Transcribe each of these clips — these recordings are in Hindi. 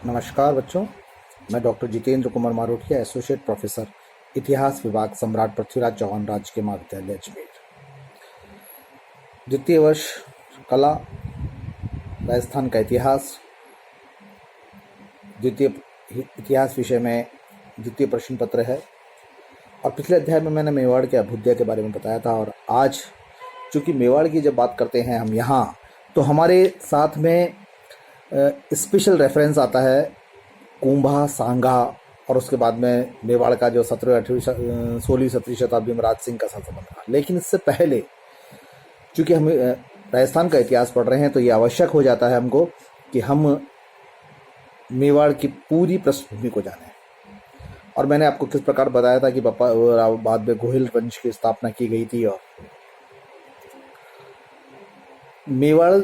नमस्कार बच्चों, मैं doctor Jitendra Kumar Marothia, associate professor इतिहास विभाग, सम्राट पृथ्वीराज चौहान राजकीय महाविद्यालय अजमेर। द्वितीय वर्ष कला, राजस्थान का इतिहास, द्वितीय इतिहास विषय में द्वितीय प्रश्न पत्र है। और पिछले अध्याय में मैंने मेवाड़ के अभ्युदय के बारे में बताया था। और आज चूँकि मेवाड़ की जब बात करते हैं हम यहाँ, तो हमारे साथ में स्पेशल रेफरेंस आता है कुंभा, सांगा और उसके बाद में मेवाड़ का जो 16वीं शताब्दी में राज सिंह का शासन था। लेकिन इससे पहले चूँकि हम राजस्थान का इतिहास पढ़ रहे हैं, तो ये आवश्यक हो जाता है हमको कि हम मेवाड़ की पूरी पृष्ठभूमि को जानें। और मैंने आपको किस प्रकार बताया था कि बाद में गोहिल वंश की स्थापना की गई थी। और मेवाड़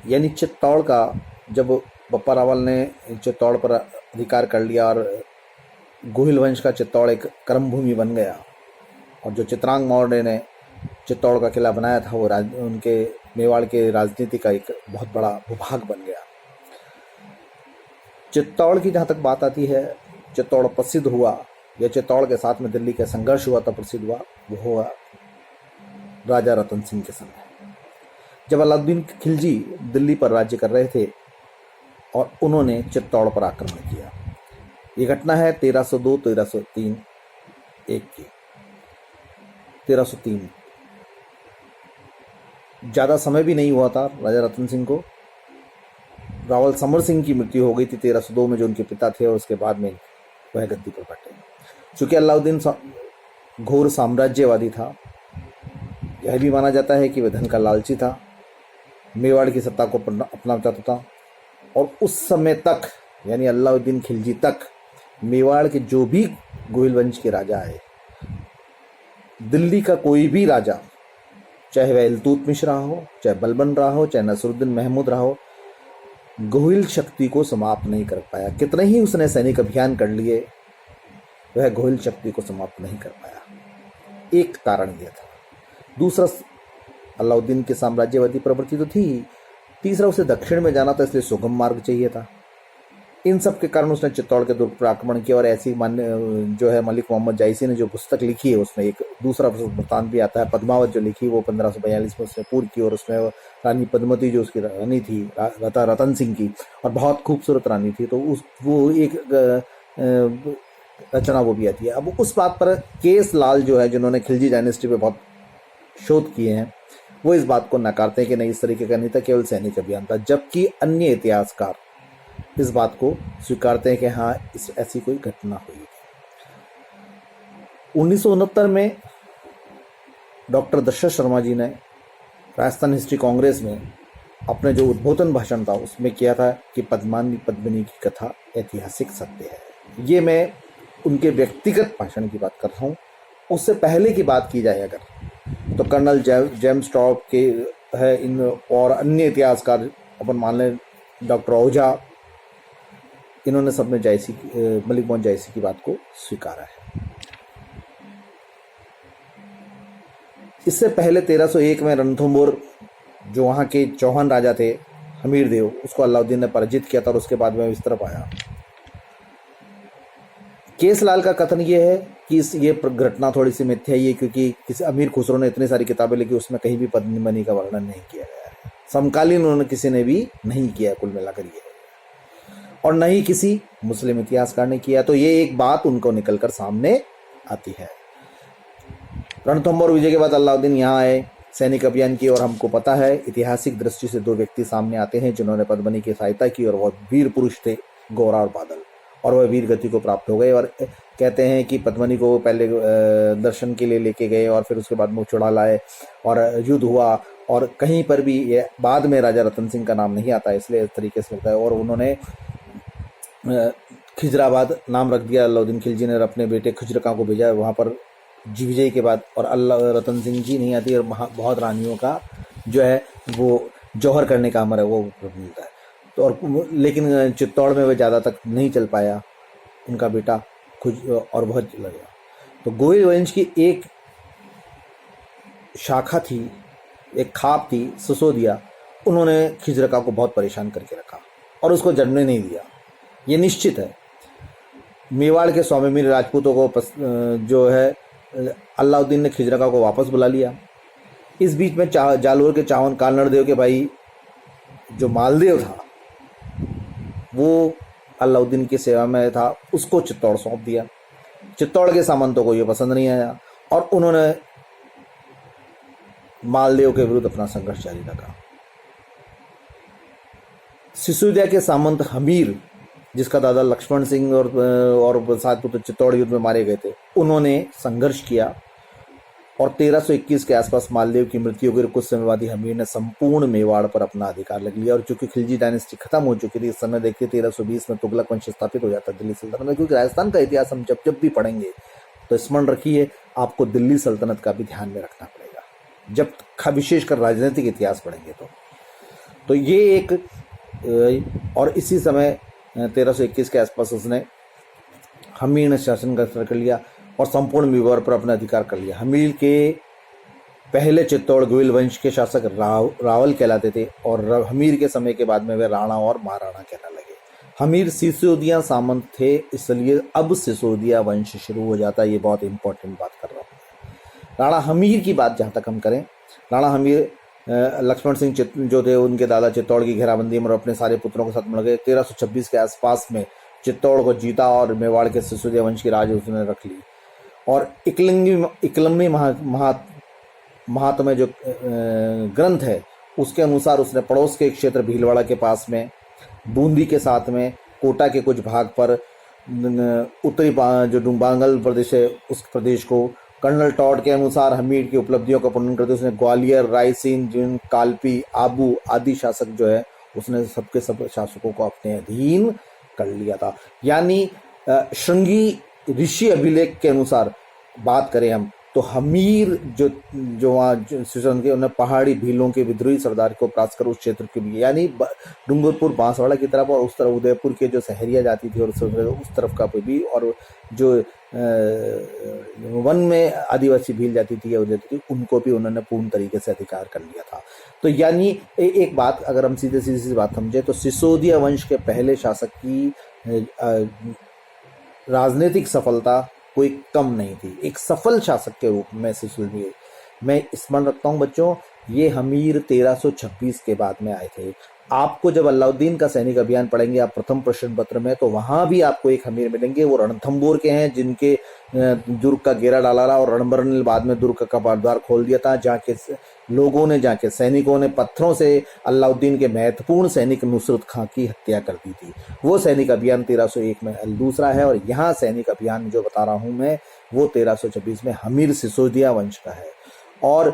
यानी चित्तौड़ का, जब बप्पा रावल ने चित्तौड़ पर अधिकार कर लिया और गोहिल वंश का चित्तौड़ एक कर्मभूमि बन गया, और जो चित्रांग मौर्य ने चित्तौड़ का किला बनाया था वो उनके मेवाड़ के राजनीति का एक बहुत बड़ा भूभाग बन गया। चित्तौड़ की जहाँ तक बात आती है, चित्तौड़ प्रसिद्ध हुआ या चित्तौड़ के साथ में दिल्ली का संघर्ष हुआ तब प्रसिद्ध हुआ, वो हुआ राजा रतन सिंह के समय, जब अलाउद्दीन खिलजी दिल्ली पर राज्य कर रहे थे और उन्होंने चित्तौड़ पर आक्रमण किया। ये घटना है 1302-1303 की 1303। ज़्यादा समय भी नहीं हुआ था राजा रतन सिंह को। रावल समर सिंह की मृत्यु हो गई थी 1302 में, जो उनके पिता थे, और उसके बाद में वह गद्दी पर बैठे। चूँकि अलाउद्दीन घोर साम्राज्यवादी था, यह भी माना जाता है कि वह धन का लालची था, मेवाड़ की सत्ता को अपना चाहता था। और उस समय तक, यानी अलाउद्दीन खिलजी तक, मेवाड़ के जो भी गोहिल वंश के राजा आए, दिल्ली का कोई भी राजा, चाहे वह इल्तुतमिश रहा हो, चाहे बलबन रहा हो, चाहे नसरुद्दीन महमूद रहा हो, गोहिल शक्ति को समाप्त नहीं कर पाया। कितने ही उसने सैनिक अभियान कर लिए, वह गोहिल शक्ति को समाप्त नहीं कर पाया। एक कारण यह था। दूसरा, अलाउद्दीन की साम्राज्यवादी प्रवृत्ति तो थी। तीसरा, उसे दक्षिण में जाना था, इसलिए सुगम मार्ग चाहिए था। इन सब के कारण उसने चित्तौड़ के दुर्ग पर आक्रमण किया। और ऐसी जो है मलिक मोहम्मद जायसी ने जो पुस्तक लिखी है, उसमें एक दूसरा वृत्तांत भी आता है, पद्मावत जो लिखी, वो 1542 में उसने पूर्ण की। और उसमें रानी पद्मती जो उसकी रानी थी, रतन सिंह की, और बहुत खूबसूरत रानी थी, तो वो एक रचना वो भी आती है। अब उस बात पर केस लाल जो है, जिन्होंने खिलजी डायनेस्टी पे बहुत शोध किए हैं, वो इस बात को नकारते हैं कि नहीं, इस तरीके का नहीं था, केवल सैनिक अभियान था। जबकि अन्य इतिहासकार इस बात को स्वीकारते हैं कि हाँ, ऐसी कोई घटना हुई। 1969 में डॉक्टर दशरथ शर्मा जी ने राजस्थान हिस्ट्री कांग्रेस में अपने जो उद्बोधन भाषण था उसमें किया था कि पद्मिनी की कथा ऐतिहासिक सत्य है। ये मैं उनके व्यक्तिगत भाषण की बात कर रहा हूँ। उससे पहले की बात की जाए अगर, तो कर्नल जेम्स टॉप के है, इन और अन्य इतिहासकार, अपन मान लें डॉक्टर ओझा, इन्होंने सबने मलिक मोहम्मद जायसी की बात को स्वीकारा है। इससे पहले 1301 में रणथंभौर, जो वहाँ के चौहान राजा थे हमीर देव, उसको अलाउद्दीन ने पराजित किया था, और उसके बाद में इस तरफ आया। केसलाल का कथन ये है कि ये घटना थोड़ी सी मिथ्या है, क्योंकि किसी अमीर खुसरो ने इतनी सारी किताबें लिखी, उसमें कहीं भी पद्मिनी का वर्णन नहीं किया गया है। समकालीन उन्होंने किसी ने भी नहीं किया, कुल मिलाकर ये, और न ही किसी मुस्लिम इतिहासकार ने किया। तो ये एक बात उनको निकलकर सामने आती है। रणथंभौर विजय के बाद अलाउद्दीन यहाँ आए, सैनिक अभियान की, और हमको पता है ऐतिहासिक दृष्टि से 2 व्यक्ति सामने आते हैं जिन्होंने पद्मिनी की सहायता की, और वह वीर पुरुष थे, गौरा और बादल, और वह वीर गति को प्राप्त हो गए। और कहते हैं कि पद्मिनी को पहले दर्शन के लिए लेके गए, और फिर उसके बाद मुँह चढ़ा लाए, और युद्ध हुआ। और कहीं पर भी ये बाद में राजा रतन सिंह का नाम नहीं आता, इसलिए इस तरीके से लगता है। और उन्होंने खिजराबाद नाम रख दिया, अलाउद्दीन खिलजी ने अपने बेटे खुजरका को भेजा वहाँ पर विजय के बाद। और रतन सिंह जी नहीं आती, और बहुत रानियों का जो है वो जौहर करने का अमर है, वो मिलता है। तो और लेकिन चित्तौड़ में वह ज़्यादा तक नहीं चल पाया, उनका बेटा और बहुत चला गया। तो गोहिल वंश की एक शाखा थी, एक खाप थी, सिसोदिया, उन्होंने खिजरका को बहुत परेशान करके रखा और उसको जन्मने नहीं दिया। ये निश्चित है। मेवाड़ के स्वामीमीर राजपूतों को जो है अलाउद्दीन ने खिजरगा को वापस बुला लिया। इस बीच में जालोर के चावन कालनरदेव के भाई जो मालदेव था वो अलाउद्दीन की सेवा में था, उसको चित्तौड़ सौंप दिया। चित्तौड़ के सामंतों को ये पसंद नहीं आया और उन्होंने मालदेव के विरुद्ध अपना संघर्ष जारी रखा। सिसोदिया के सामंत हमीर, जिसका दादा लक्ष्मण सिंह और साथ पुत्र चित्तौड़ युद्ध में मारे गए थे, उन्होंने संघर्ष किया और 1321 के आसपास मालदेव की मृत्यु हो गई। कुछ समय बाद ही हमीर ने संपूर्ण मेवाड़ पर अपना अधिकार लग लिया और चूंकि खिलजी डायनेस्टी खत्म हो चुकी थी, इस समय देखिए 1320 में तुगलक वंश स्थापित हो जाता दिल्ली सल्तनत में। क्योंकि राजस्थान का इतिहास हम जब जब भी पढ़ेंगे तो स्मरण रखिए, आपको दिल्ली सल्तनत का भी ध्यान में रखना पड़ेगा जब विशेषकर राजनीतिक इतिहास पढ़ेंगे तो ये एक और इसी समय 1321 के आसपास उसने हमीर ने शासन कर लिया और संपूर्ण मेवाड़ पर अपना अधिकार कर लिया। हमीर के पहले चित्तौड़ गोइल वंश के शासक रावल कहलाते थे और हमीर के समय के बाद में वे राणा और महाराणा कहने लगे। हमीर सिसोदिया सामंत थे, इसलिए अब सिसोदिया वंश शुरू हो जाता है। ये बहुत इंपॉर्टेंट बात कर रहा हूँ। राणा हमीर की बात जहाँ तक हम करें, राणा हमीर लक्ष्मण सिंह जो थे उनके दादा चित्तौड़ की घेराबंदी में और अपने सारे पुत्रों के साथ मिल गए। 1326 के आसपास में चित्तौड़ को जीता और मेवाड़ के सिसोदिया वंश की राज उसने रख ली। और इकलमी महात्म्य जो ग्रंथ है उसके अनुसार उसने पड़ोस के क्षेत्र भीलवाड़ा के पास में बूंदी के साथ में कोटा के कुछ भाग पर उत्तरी जो डुम्बांगल प्रदेश है उस प्रदेश को कर्नल टॉड के अनुसार हमीर की उपलब्धियों का वर्णन करते उसने ग्वालियर, रायसेन, जिन, कालपी, आबू आदि शासक जो है उसने सबके सब शासकों को अपने अधीन कर लिया था। यानी श्रृंगी ऋषि अभिलेख के अनुसार बात करें हम तो हमीर जो वहाँ के उन्हें पहाड़ी भीलों के विद्रोही सरदार को परास्त कर उस क्षेत्र के भी यानी डूंगरपुर बांसवाड़ा की तरफ और उस तरफ उदयपुर के जो सहरिया जाती थी और उस तरफ का भी और जो वन में आदिवासी भील जाती थी या जाती थी उनको भी उन्होंने पूर्ण तरीके से अधिकार कर लिया था। तो यानी एक बात अगर हम सीधी बात समझे तो सिसोदिया वंश के पहले शासक की राजनीतिक सफलता कोई कम नहीं थी। एक सफल शासक के रूप में सिसोदिया मैं स्मरण रखता हूँ बच्चों, ये हमीर 1326 के बाद में आए थे। आपको जब अलाउद्दीन का सैनिक अभियान पढ़ेंगे आप प्रथम प्रश्न पत्र में तो वहां भी आपको एक हमीर मिलेंगे, वो रणथंबोर के हैं जिनके दुर्ग का घेरा डाला रहा और रणबीर ने बाद में दुर्ग का कपाटद्वार खोल दिया था, जहाँ के लोगों ने जहाँ के सैनिकों ने पत्थरों से अलाउद्दीन के महत्वपूर्ण सैनिक नुसरत खां की हत्या कर दी थी। वो सैनिक अभियान 1301 में दूसरा है और यहाँ सैनिक अभियान जो बता रहा हूँ मैं वो 1326 में हमीर सिसोदिया वंश का है। और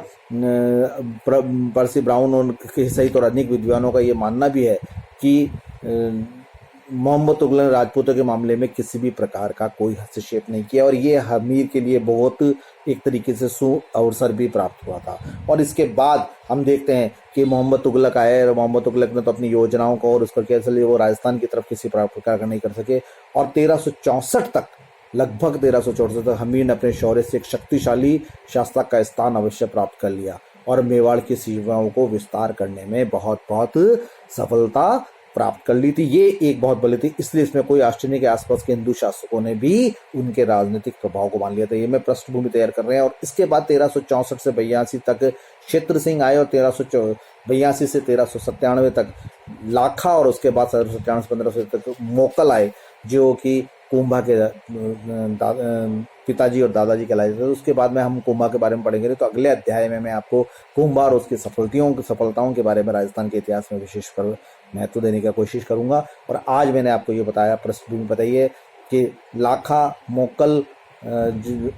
पर्सी ब्राउन और सहित और अनेक विद्वानों का ये मानना भी है कि मोहम्मद तुगलक ने राजपूतों के मामले में किसी भी प्रकार का कोई हस्तक्षेप नहीं किया और ये हमीर के लिए बहुत एक तरीके से अवसर भी प्राप्त हुआ था। और इसके बाद हम देखते हैं कि मोहम्मद तुगलक आए और मोहम्मद तुगलक ने तो अपनी योजनाओं को और उस पर कैसे वो राजस्थान की तरफ किसी प्रकार का नहीं कर सके और 1364 तक लगभग 1364 तक हमीर ने अपने शौर्य से एक शक्तिशाली शासक का स्थान अवश्य प्राप्त कर लिया और मेवाड़ की सीमाओं को विस्तार करने में बहुत सफलता प्राप्त कर ली थी। ये एक बहुत बड़ी थी, इसलिए इसमें कोई आश्चर्य के आसपास के हिंदू शासकों ने भी उनके राजनीतिक प्रभाव को मान लिया था। ये मैं पृष्ठभूमि तैयार कर रहे हैं। और इसके बाद 1364 से 82 तक क्षेत्र सिंह आए और 1382 से 1397 तक लाखा और उसके बाद 1795 तक मोकल आए जो कि कुंभा के पिताजी और दादाजी कहलाए थे। उसके बाद में हम कुंभा के बारे में पढ़ेंगे तो अगले अध्याय में मैं आपको कुंभा और उसकी सफलताओं के बारे में राजस्थान के इतिहास में विशेषकर महत्व देने की कोशिश करूंगा। और आज मैंने आपको ये बताया पृष्ठभूमि बताइए कि लाखा, मोकल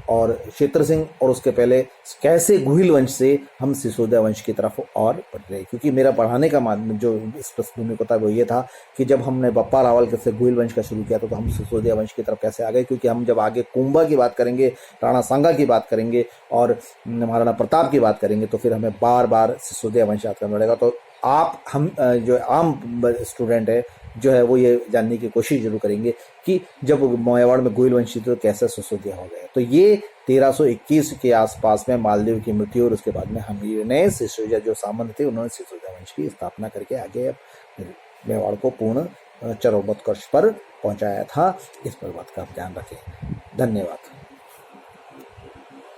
और क्षेत्र सिंह और उसके पहले कैसे गुहिल वंश से हम सिसोदिया वंश की तरफ और बढ़ रहे, क्योंकि मेरा पढ़ाने का जो इस पृष्ठभूमि को था वो ये था कि जब हमने बप्पा रावल से गुहिल वंश का शुरू किया तो हम सिसोदिया वंश की तरफ कैसे आ गए, क्योंकि हम जब आगे कुंभा की बात करेंगे, राणा सांगा की बात करेंगे और महाराणा प्रताप की बात करेंगे तो फिर हमें बार बार सिसोदिया वंश याद करना पड़ेगा। तो हम जो आम स्टूडेंट है जो है वो ये जानने की कोशिश जरूर करेंगे कि जब मेवाड़ में गुहिल वंशी तो कैसे सिसोदिया हो गए। तो ये 1321 के आसपास में मालदेव की मृत्यु और उसके बाद में हमीर ने सिसोदिया जो सामंत थे उन्होंने सिसोदिया वंश की स्थापना करके आगे मेवाड़ को पूर्ण चरमोत्कर्ष पर पहुंचाया था। इस पर बात का आप ध्यान रखें। धन्यवाद।